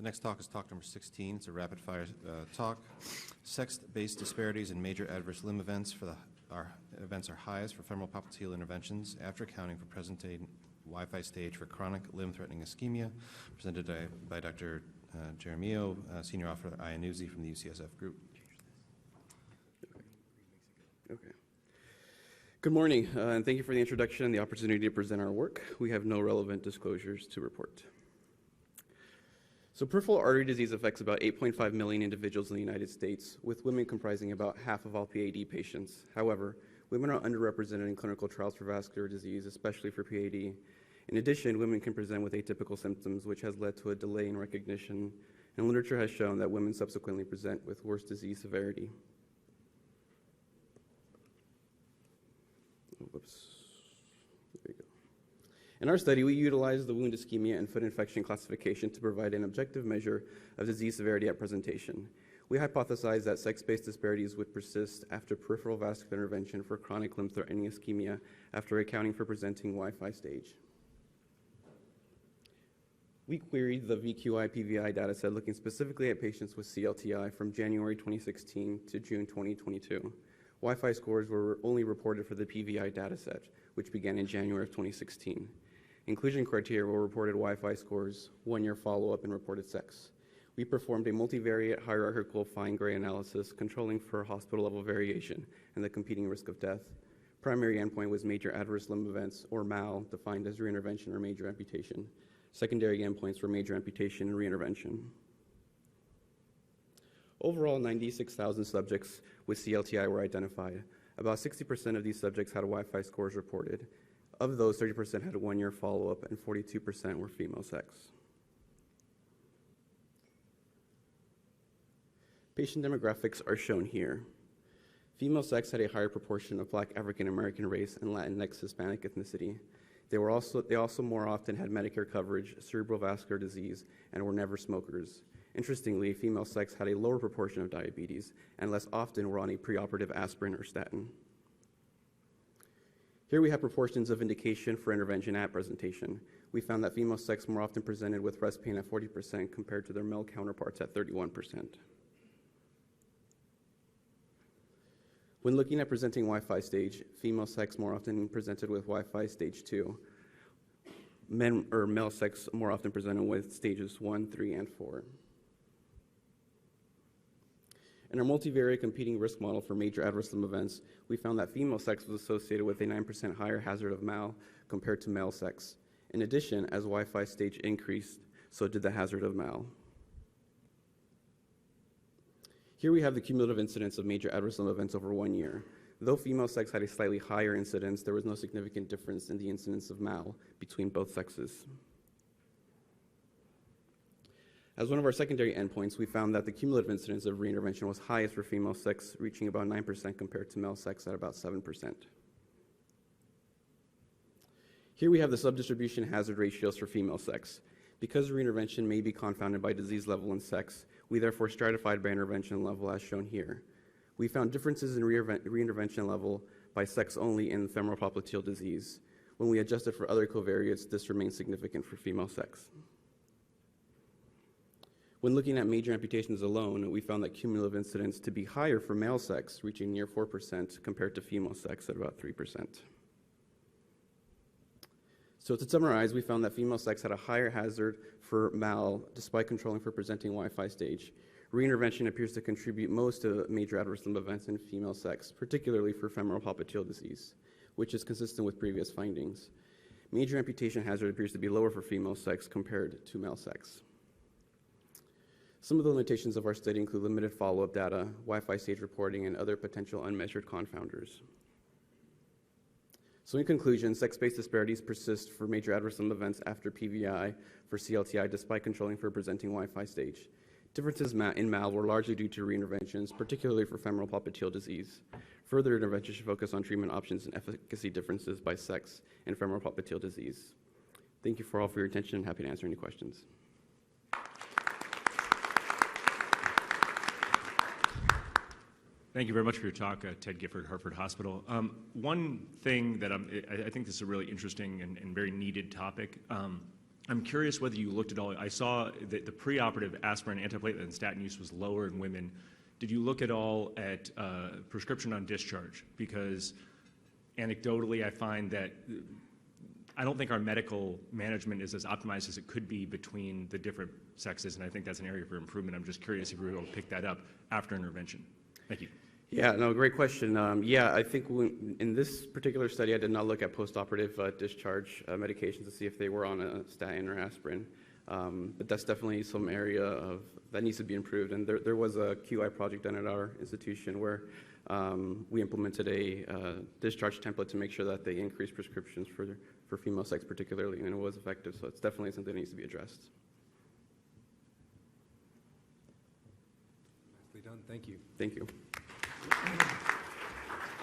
The next talk is talk number 16. It's a rapid-fire talk. Sex-based disparities in major adverse limb events events are highest for femoropopliteal interventions after accounting for present-day Wi-Fi stage for chronic limb-threatening ischemia, presented by Dr. Jeremio, Senior Author Iannuzzi from the UCSF group. Okay. Good morning, and thank you for the introduction and the opportunity to present our work. We have no relevant disclosures to report. So peripheral artery disease affects about 8.5 million individuals in the United States, with women comprising about half of all PAD patients. However, women are underrepresented in clinical trials for vascular disease, especially for PAD. In addition, women can present with atypical symptoms, which has led to a delay in recognition, and literature has shown that women subsequently present with worse disease severity. In our study, we utilized the wound ischemia and foot infection classification to provide an objective measure of disease severity at presentation. We hypothesized that sex-based disparities would persist after peripheral vascular intervention for chronic limb-threatening ischemia after accounting for presenting Wi-Fi stage. We queried the VQI-PVI dataset looking specifically at patients with CLTI from January 2016 to June 2022. Wi-Fi scores were only reported for the PVI dataset, which began in January of 2016. Inclusion criteria were reported Wi-Fi scores, 1-year follow-up, and reported sex. We performed a multivariate hierarchical fine gray analysis controlling for hospital-level variation and the competing risk of death. Primary endpoint was major adverse limb events, or MAL, defined as reintervention or major amputation. Secondary endpoints were major amputation and reintervention. Overall, 96,000 subjects with CLTI were identified. About 60% of these subjects had Wi-Fi scores reported. Of those, 30% had a 1-year follow-up and 42% were female sex. Patient demographics are shown here. Female sex had a higher proportion of Black African American race and Latinx Hispanic ethnicity. They also more often had Medicare coverage, cerebral vascular disease, and were never smokers. Interestingly, female sex had a lower proportion of diabetes and less often were on a preoperative aspirin or statin. Here we have proportions of indication for intervention at presentation. We found that female sex more often presented with breast pain at 40% compared to their male counterparts at 31%. When looking at presenting Wi-Fi stage, female sex more often presented with Wi-Fi stage 2. Male sex more often presented with stages 1, 3, and 4. In our multivariate competing risk model for major adverse limb events, we found that female sex was associated with a 9% higher hazard of MAL compared to male sex. In addition, as Wi-Fi stage increased, so did the hazard of MAL. Here we have the cumulative incidence of major adverse limb events over 1 year. Though female sex had a slightly higher incidence, there was no significant difference in the incidence of MAL between both sexes. As one of our secondary endpoints, we found that the cumulative incidence of reintervention was highest for female sex, reaching about 9% compared to male sex at about 7%. Here we have the subdistribution hazard ratios for female sex. Because reintervention may be confounded by disease level and sex, we therefore stratified by intervention level as shown here. We found differences in reintervention level by sex only in femoropopliteal disease. When we adjusted for other covariates, this remained significant for female sex. When looking at major amputations alone, we found that cumulative incidence to be higher for male sex, reaching near 4% compared to female sex at about 3%. So to summarize, we found that female sex had a higher hazard for MAL despite controlling for presenting Wi-Fi stage. Reintervention appears to contribute most to major adverse limb events in female sex, particularly for femoropopliteal disease, which is consistent with previous findings. Major amputation hazard appears to be lower for female sex compared to male sex. Some of the limitations of our study include limited follow-up data, Wi-Fi stage reporting, and other potential unmeasured confounders. So in conclusion, sex-based disparities persist for major adverse limb events after PVI for CLTI despite controlling for presenting Wi-Fi stage. Differences in MAL were largely due to reinterventions, particularly for femoropopliteal disease. Further intervention should focus on treatment options and efficacy differences by sex in femoropopliteal disease. Thank you for your attention and happy to answer any questions. Thank you very much for your talk, Ted Gifford, Hartford Hospital. One thing that I think this is a really interesting and very needed topic. I'm curious whether you looked at all. I saw that the preoperative aspirin, antiplatelet, and statin use was lower in women. Did you look at all at prescription on discharge? Because anecdotally, I find that I don't think our medical management is as optimized as it could be between the different sexes, and I think that's an area for improvement. I'm just curious if you were able to pick that up after intervention. Thank you. Yeah, no, great question. Yeah, I think in this particular study, I did not look at postoperative discharge medications to see if they were on a statin or aspirin. But that's definitely some area that needs to be improved. And there was a QI project done at our institution where we implemented a discharge template to make sure that they increased prescriptions for female sex particularly, and it was effective. So it's definitely something that needs to be addressed. Nicely done. Thank you. Thank you.